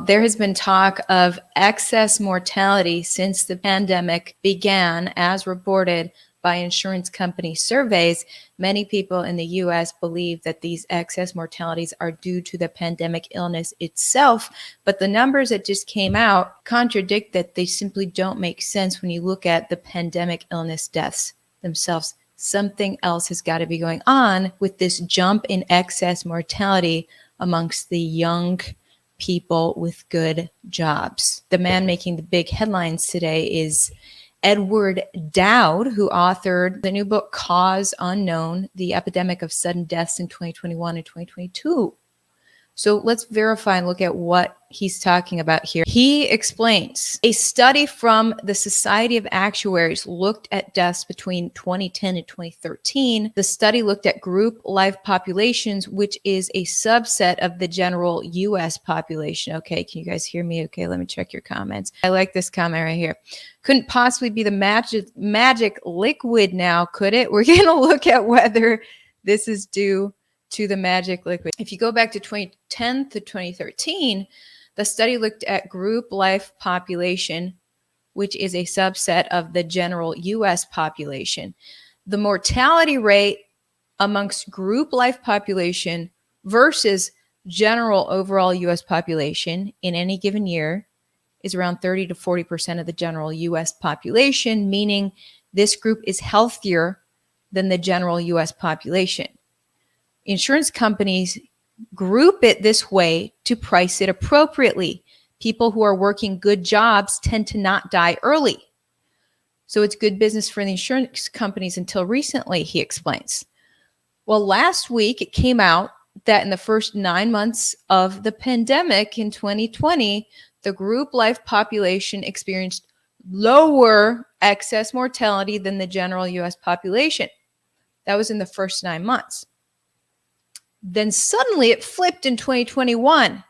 there has been talk of excess mortality since the pandemic began, as reported by insurance company surveys. Many people in the US believe that these excess mortalities are due to the pandemic illness itself, but the numbers that just came out contradict that. They simply don't make sense when you look at the pandemic illness deaths themselves. Something else has got to be going on with this jump in excess mortality amongst the young people with good jobs. The man making the big headlines today is Edward Dowd, who authored the new book, Cause Unknown, The Epidemic of Sudden Deaths in 2021 and 2022. So let's verify and look at what he's talking about here. He explains a study from the Society of Actuaries looked at deaths between 2010 and 2013. The study looked at group life populations, which is a subset of the general U.S. population. Okay, can you guys hear me? Okay, let me check your comments. I like this comment right here. Couldn't possibly be the magic liquid now, could it? We're going to look at whether this is due to the magic liquid. If you go back to 2010 to 2013, the study looked at group life population, which is a subset of the general U.S. population. The mortality rate amongst group life population versus general overall U.S. population in any given year is around 30 to 40% of the general U.S. population, meaning this group is healthier than the general U.S. population. Insurance companies group it this way to price it appropriately. People who are working good jobs tend to not die early. So it's good business for the insurance companies until recently, he explains. Well, last week it came out that in the first 9 months of the pandemic in 2020, the group life population experienced lower excess mortality than the general U.S. population. That was in the first 9 months. Then suddenly it flipped in 2021.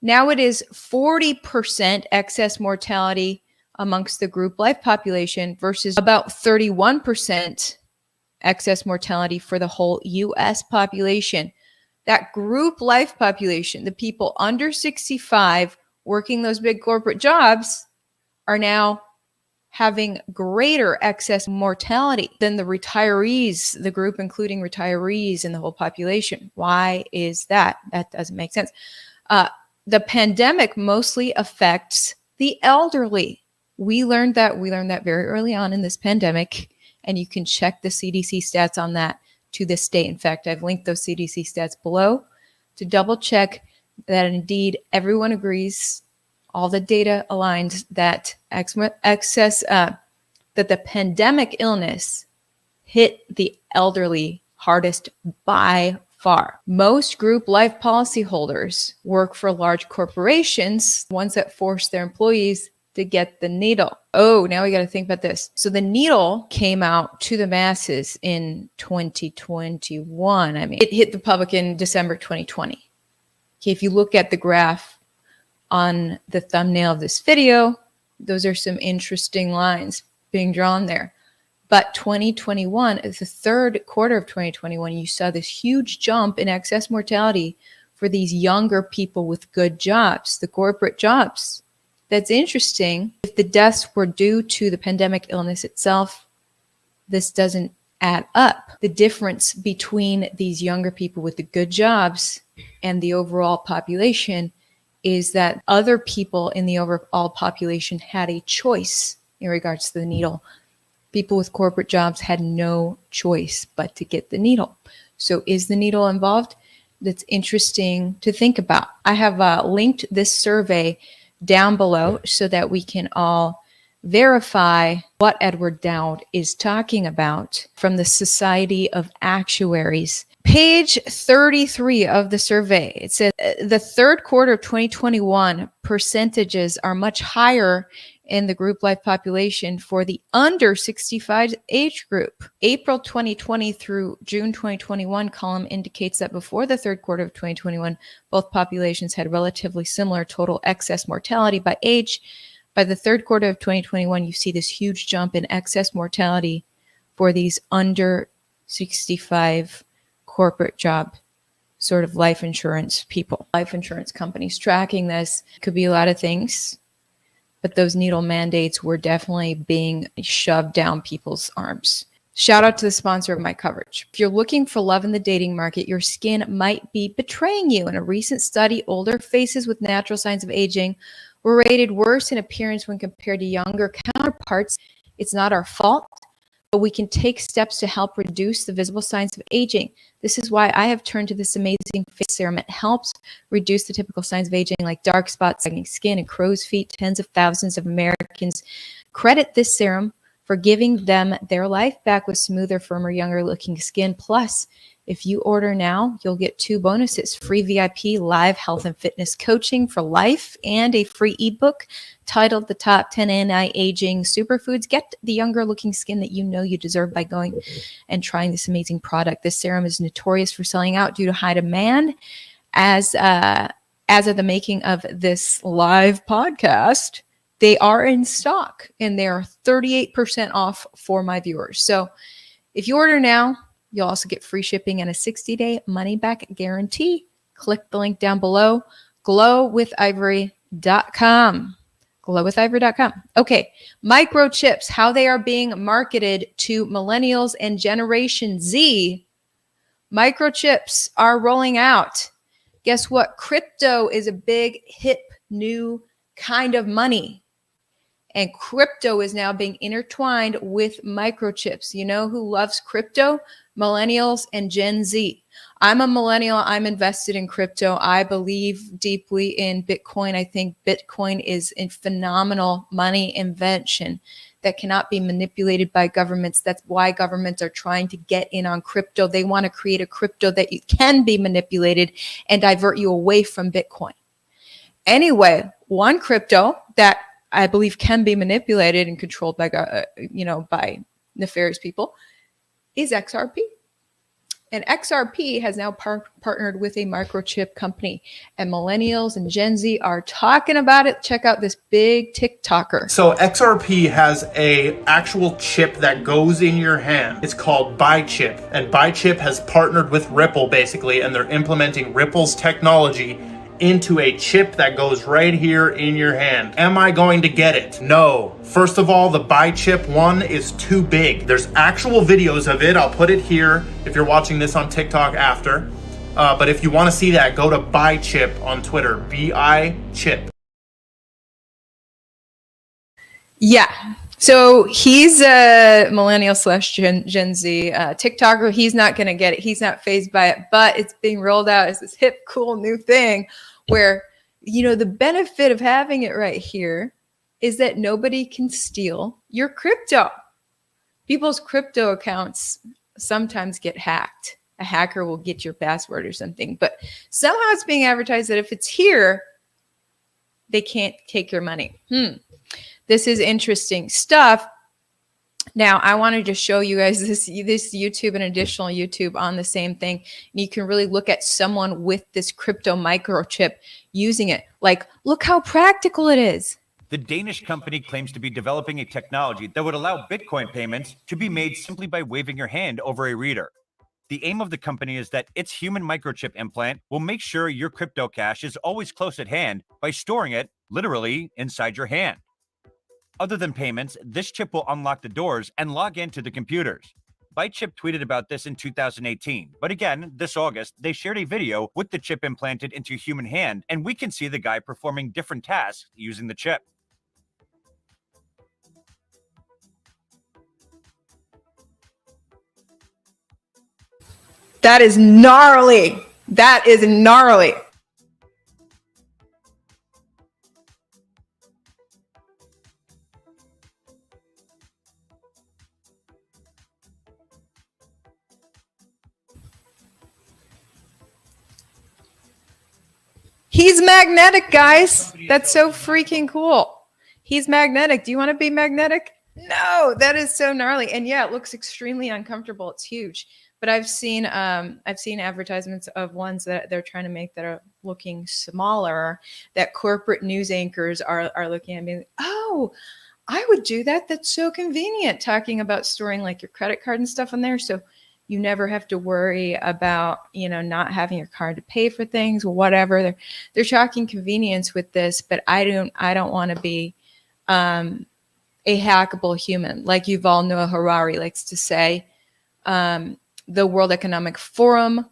Now it is 40% excess mortality amongst the group life population versus about 31% excess mortality for the whole U.S. population. That group life population, the people under 65 working those big corporate jobs, are now having greater excess mortality than the retirees, the group including retirees in the whole population. Why is that? That doesn't make sense. The pandemic mostly affects the elderly. We learned that very early on in this pandemic, and you can check the CDC stats on that to this day. In fact, I've linked those CDC stats below to double check that indeed everyone agrees, all the data aligns that that the pandemic illness hit the elderly hardest by far. Most group life policyholders work for large corporations, ones that force their employees to get the needle. Oh, now we got to think about this. So the needle came out to the masses in 2021. I mean, it hit the public in December 2020. Okay, if you look at the graph on the thumbnail of this video, those are some interesting lines being drawn there. But 2021, the third quarter of 2021, you saw this huge jump in excess mortality for these younger people with good jobs, the corporate jobs. That's interesting. If the deaths were due to the pandemic illness itself, this doesn't add up. The difference between these younger people with the good jobs and the overall population is that other people in the overall population had a choice in regards to the needle. People with corporate jobs had no choice but to get the needle. So is the needle involved? That's interesting to think about. I have linked this survey down below so that we can all verify what Edward Dowd is talking about from the Society of Actuaries. Page 33 of the survey, it says the third quarter of 2021 percentages are much higher in the group life population for the under 65 age group. April 2020 through June 2021 column indicates that before the third quarter of 2021, both populations had relatively similar total excess mortality by age. By the third quarter of 2021, you see this huge jump in excess mortality for these under 65 corporate job. sort of life insurance people, life insurance companies tracking this. Could be a lot of things, but those needle mandates were definitely being shoved down people's arms. Shout out to the sponsor of my coverage. If you're looking for love in the dating market, your skin might be betraying you. In a recent study, older faces with natural signs of aging were rated worse in appearance when compared to younger counterparts. It's not our fault, but we can take steps to help reduce the visible signs of aging. This is why I have turned to this amazing face serum. It helps reduce the typical signs of aging like dark spots, sagging skin, and crow's feet. Tens of thousands of Americans credit this serum for giving them their life back with smoother, firmer, younger looking skin. Plus, if you order now, you'll get 2 bonuses: free VIP live health and fitness coaching for life and a free ebook titled The Top 10 Anti-Aging Superfoods. Get the younger looking skin that you know you deserve by going and trying this amazing product. This serum is notorious for selling out due to high demand. As of the making of this live podcast, they are in stock and they are 38% off for my viewers. So if you order now, you'll also get free shipping and a 60-day money-back guarantee. Click the link down below, glowwithivory.com. glowwithivory.com. Okay, microchips, how they are being marketed to millennials and Generation Z. Microchips are rolling out. Guess what? Crypto is a big, hip, new kind of money. And crypto is now being intertwined with microchips. You know who loves crypto? Millennials and Gen Z. I'm a millennial. I'm invested in crypto. I believe deeply in Bitcoin. I think Bitcoin is a phenomenal money invention that cannot be manipulated by governments. That's why governments are trying to get in on crypto. They want to create a crypto that can be manipulated and divert you away from Bitcoin. Anyway, one crypto that I believe can be manipulated and controlled by, by nefarious people is XRP. And XRP has now partnered with a microchip company, and millennials and Gen Z are talking about it. Check out this big TikToker. So XRP has a actual chip that goes in your hand. It's called Microchip, and Microchip has partnered with Ripple basically, and they're implementing Ripple's technology into a chip that goes right here in your hand. Am I going to get it? No. First of all, the Microchip one is too big. There's actual videos of it. I'll put it here if you're watching this on TikTok after. But if you want to see that, go to Microchip on Twitter. Microchip. Yeah. So he's a millennial / Gen Z TikToker. He's not going to get it. He's not fazed by it, but it's being rolled out as this hip, cool new thing where, the benefit of having it right here is that nobody can steal your crypto. People's crypto accounts sometimes get hacked. A hacker will get your password or something, but somehow it's being advertised that if it's here, they can't take your money. This is interesting stuff. Now, I wanted to show you guys this YouTube and additional YouTube on the same thing. And you can really look at someone with this crypto microchip using it. Like, look how practical it is. The Danish company claims to be developing a technology that would allow Bitcoin payments to be made simply by waving your hand over a reader. The aim of the company is that its human microchip implant will make sure your crypto cash is always close at hand by storing it literally inside your hand. Other than payments, this chip will unlock the doors and log into the computers. Microchip tweeted about this in 2018, but again, this August, they shared a video with the chip implanted into a human hand, and we can see the guy performing different tasks using the chip. That is gnarly. That is gnarly. He's magnetic, guys. That's so freaking cool. He's magnetic. Do you want to be magnetic? No, that is so gnarly. And yeah, it looks extremely uncomfortable. It's huge. But I've seen advertisements of ones that they're trying to make that are looking smaller, that corporate news anchors are looking at me like, oh, I would do that. That's so convenient, talking about storing like your credit card and stuff on there. So You never have to worry about, not having your card to pay for things, whatever. They're talking convenience with this, but I don't want to be a hackable human. Like Yuval Noah Harari likes to say, the World Economic Forum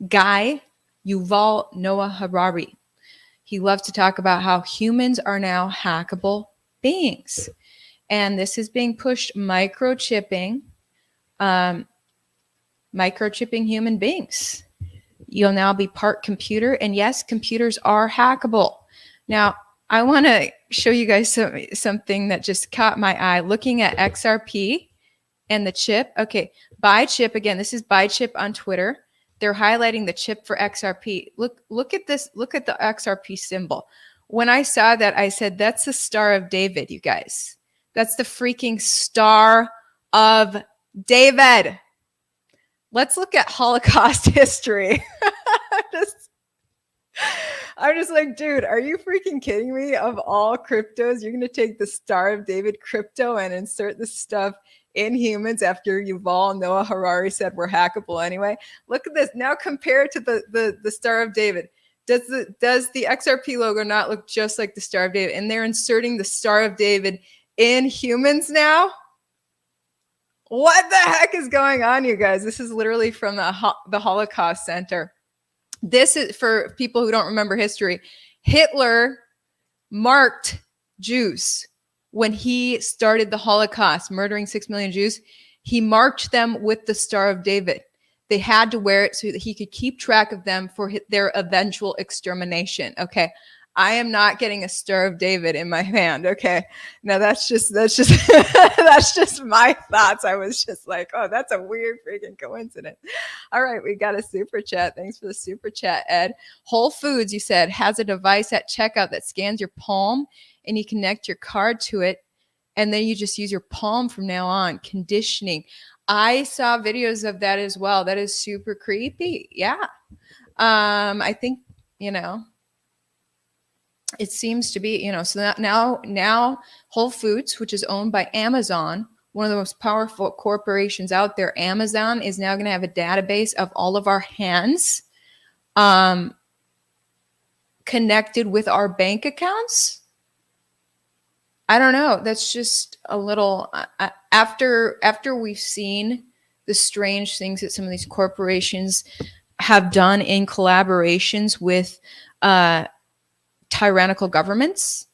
guy, Yuval Noah Harari. He loves to talk about how humans are now hackable beings. And this is being pushed, microchipping human beings. You'll now be part computer. And yes, computers are hackable. Now, I want to show you guys something that just caught my eye. Looking at XRP and the chip. Okay, buy chip. Again, this is buy chip on Twitter. They're highlighting the chip for XRP. Look at this. Look at the XRP symbol. When I saw that, I said, that's the Star of David, you guys. That's the freaking Star of David. Let's look at Holocaust history. I'm just like, dude, are you freaking kidding me? Of all cryptos, you're going to take the Star of David crypto and insert this stuff in humans after Yuval Noah Harari said we're hackable anyway. Look at this. Now compare it to the Star of David. Does the XRP logo not look just like the Star of David? And they're inserting the Star of David in humans now? What the heck is going on, you guys? This is literally from the Holocaust Center. This is for people who don't remember history. Hitler marked Jews when he started the Holocaust, murdering 6 million Jews. He marked them with the Star of David. They had to wear it so that he could keep track of them for their eventual extermination. Okay. I am not getting a Star of David in my hand. Okay. Now that's just that's just my thoughts. I was just like, oh, that's a weird freaking coincidence. All right. We got a super chat. Thanks for the super chat, Ed. Whole Foods, you said, has a device at checkout that scans your palm and you connect your card to it. And then you just use your palm from now on. Conditioning. I saw videos of that as well. That is super creepy. Yeah. I think, it seems to be, so that now Whole Foods, which is owned by Amazon, one of the most powerful corporations out there, Amazon is now going to have a database of all of our hands connected with our bank accounts. I don't know. That's just a little after we've seen the strange things that some of these corporations have done in collaborations with tyrannical governments.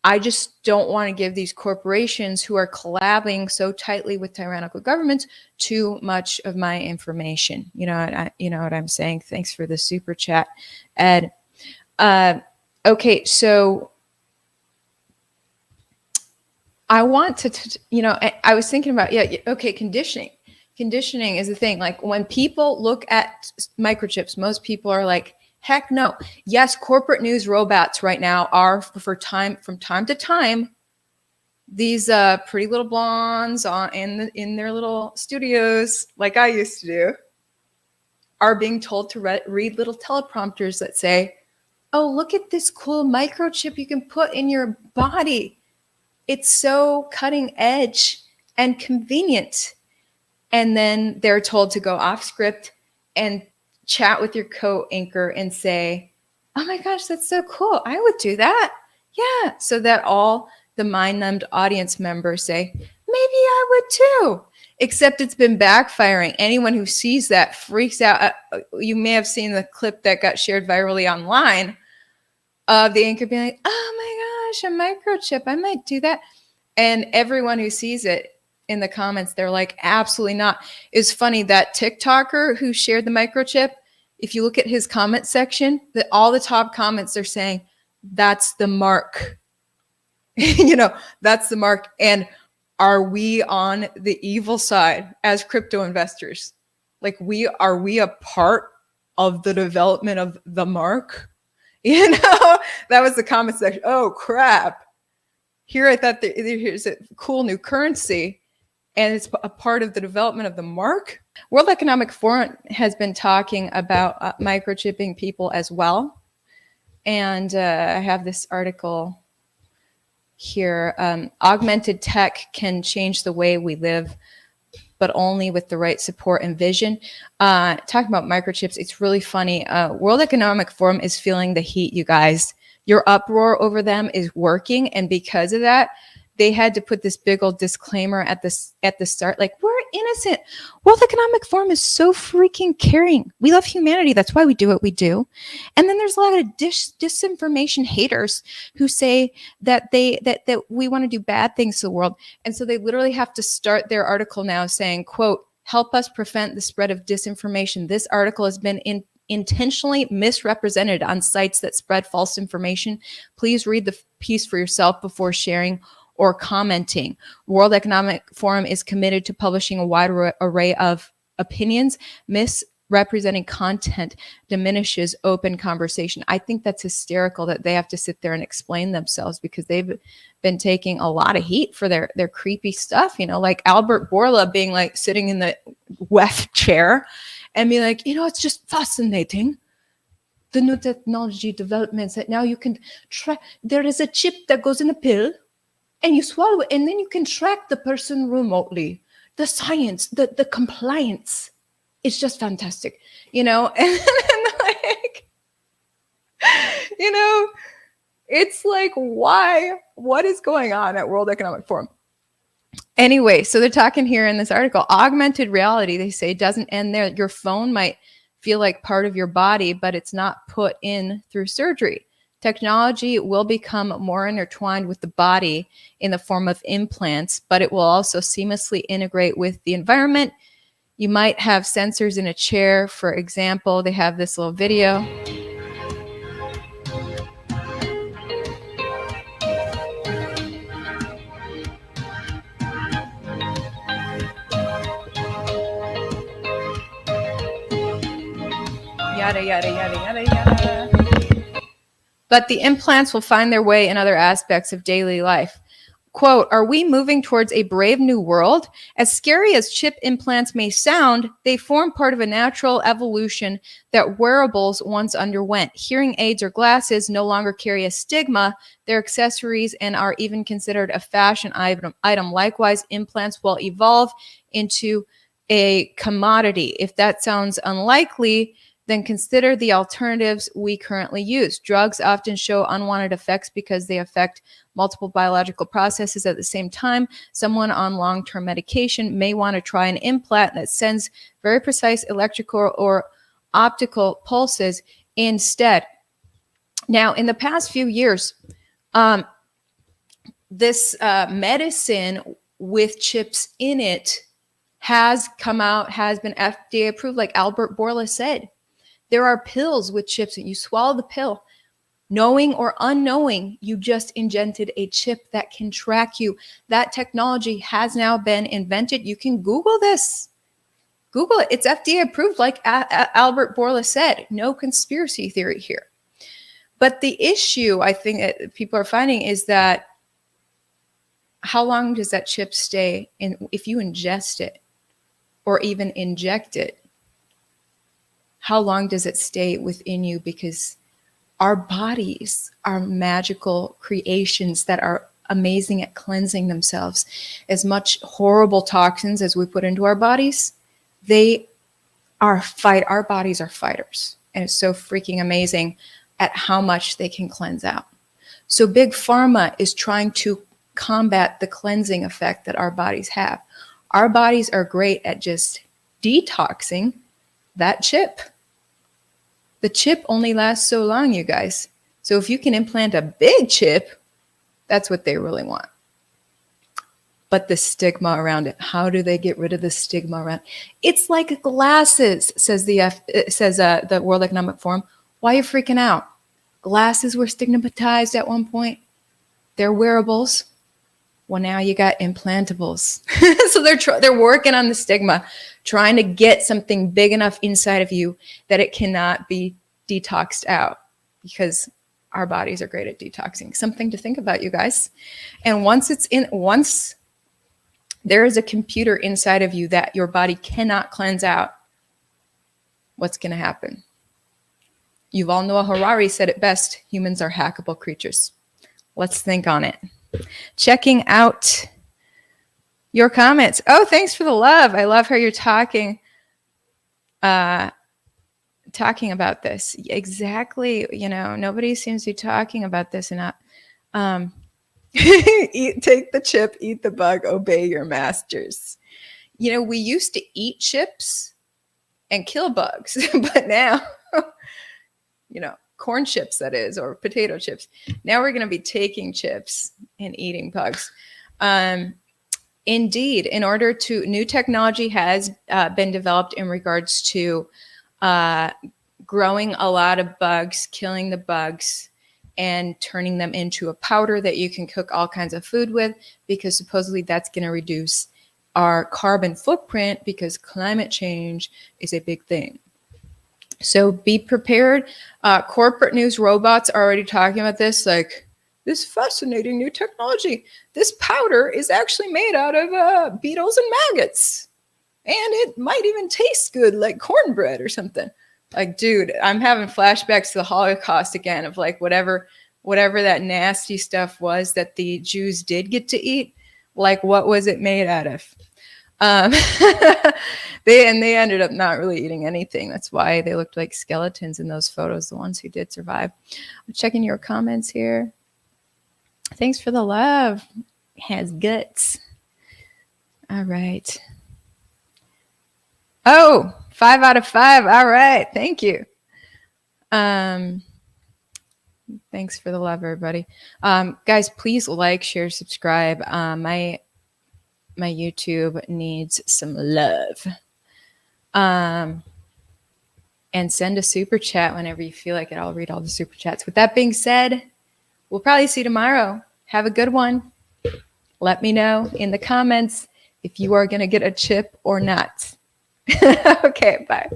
I just don't want to give these corporations who are collabing so tightly with tyrannical governments too much of my information. You know what I'm saying? Thanks for the super chat, Ed. Okay, so I want to, I was thinking about, conditioning. Conditioning is the thing. Like when people look at microchips, most people are like, heck no. Yes, corporate news robots right now are from time to time. These pretty little blondes in their little studios, like I used to do, are being told to read little teleprompters that say, "Oh, look at this cool microchip you can put in your body. It's so cutting edge and convenient." And then they're told to go off script and chat with your co-anchor and say, "Oh my gosh, that's so cool. I would do that." Yeah. So that all the mind-numbed audience members say, "Maybe I would too." Except it's been backfiring. Anyone who sees that freaks out. You may have seen the clip that got shared virally online of the anchor being like, "Oh my gosh, a microchip. I might do that." And everyone who sees it in the comments, they're like, "Absolutely not." It's funny that TikToker who shared the microchip, if you look at his comment section, that all the top comments are saying, "That's the mark." That's the mark. And are we on the evil side as crypto investors? Like are we a part of the development of the mark? That was the comment section. Oh crap. Here I thought here's a cool new currency and it's a part of the development of the mark. World Economic Forum has been talking about microchipping people as well. And I have this article here. Augmented tech can change the way we live. but only with the right support and vision. Talking about microchips, it's really funny. World Economic Forum is feeling the heat, you guys. Your uproar over them is working, and because of that, they had to put this big old disclaimer at the start, like, we're innocent. World Economic Forum is so freaking caring. We love humanity. That's why we do what we do. And then there's a lot of disinformation haters who say that that we want to do bad things to the world. And so they literally have to start their article now saying, quote, help us prevent the spread of disinformation. This article has been intentionally misrepresented on sites that spread false information. Please read the piece for yourself before sharing or commenting. World Economic Forum is committed to publishing a wide array of opinions. Misrepresenting content diminishes open conversation. I think that's hysterical that they have to sit there and explain themselves, because they've been taking a lot of heat for their creepy stuff, like Albert Bourla being like sitting in the WEF chair and be like, it's just fascinating. The new technology developments that now you can try. There is a chip that goes in a pill, and you swallow it, and then you can track the person remotely. The science, the compliance, it's just fantastic, and like, it's like, why? What is going on at World Economic Forum? Anyway, so they're talking here in this article, augmented reality, they say, doesn't end there. Your phone might feel like part of your body, but it's not put in through surgery. Technology will become more intertwined with the body in the form of implants, but it will also seamlessly integrate with the environment. You might have sensors in a chair. For example, they have this little video. Yada, yada, yada, yada, yada. But the implants will find their way in other aspects of daily life. Quote, are we moving towards a brave new world? As scary as chip implants may sound, they form part of a natural evolution that wearables once underwent. Hearing aids or glasses no longer carry a stigma. They're accessories and are even considered a fashion item. Likewise, implants will evolve into a commodity. If that sounds unlikely, then consider the alternatives we currently use. Drugs often show unwanted effects because they affect multiple biological processes at the same time. Someone on long-term medication may want to try an implant that sends very precise electrical or optical pulses instead. Now, in the past few years, this medicine with chips in it has come out, has been FDA approved, like Albert Bourla said. There are pills with chips, and you swallow the pill. Knowing or unknowing, you just injected a chip that can track you. That technology has now been invented. You can Google this. Google it. It's FDA approved, like Albert Bourla said. No conspiracy theory here. But the issue I think that people are finding is that how long does that chip stay in if you ingest it or even inject it? How long does it stay within you? Because our bodies are magical creations that are amazing at cleansing themselves. As much horrible toxins as we put into our bodies, our bodies are fighters. And it's so freaking amazing at how much they can cleanse out. So Big Pharma is trying to combat the cleansing effect that our bodies have. Our bodies are great at just detoxing that chip. The chip only lasts so long, you guys. So if you can implant a big chip, that's what they really want. But the stigma around it, how do they get rid of the stigma around it? It's like glasses, says the World Economic Forum. Why are you freaking out? Glasses were stigmatized at one point. They're wearables. Well, now you got implantables. So they're working on the stigma, trying to get something big enough inside of you that it cannot be detoxed out, because our bodies are great at detoxing. Something to think about, you guys. And once there is a computer inside of you that your body cannot cleanse out, what's going to happen? Yuval Noah Harari said it best: humans are hackable creatures. Let's think on it. Checking out Your comments. Oh, thanks for the love. I love how you're talking about this. Exactly. You know, nobody seems to be talking about this enough. Take the chip, eat the bug, obey your masters. You know, we used to eat chips and kill bugs, but now, you know, corn chips, that is, or potato chips. Now we're going to be taking chips and eating bugs. Indeed, in order to, new technology has been developed in regards to growing a lot of bugs, killing the bugs, and turning them into a powder that you can cook all kinds of food with, because supposedly that's going to reduce our carbon footprint, because climate change is a big thing. So be prepared. Corporate news robots are already talking about this, like, this fascinating new technology. This powder is actually made out of beetles and maggots. And it might even taste good, like cornbread or something. Like, dude, I'm having flashbacks to the Holocaust again, of like whatever that nasty stuff was that the Jews did get to eat. Like, what was it made out of? They ended up not really eating anything. That's why they looked like skeletons in those photos, the ones who did survive. I'm checking your comments here. Thanks for the love. Has guts. All right. Oh, 5 out of 5. All right. Thank you. Thanks for the love, everybody. Guys, please like, share, subscribe. My YouTube needs some love. And send a super chat whenever you feel like it. I'll read all the super chats. With that being said, we'll probably see you tomorrow. Have a good one. Let me know in the comments if you are going to get a chip or not. Okay, bye.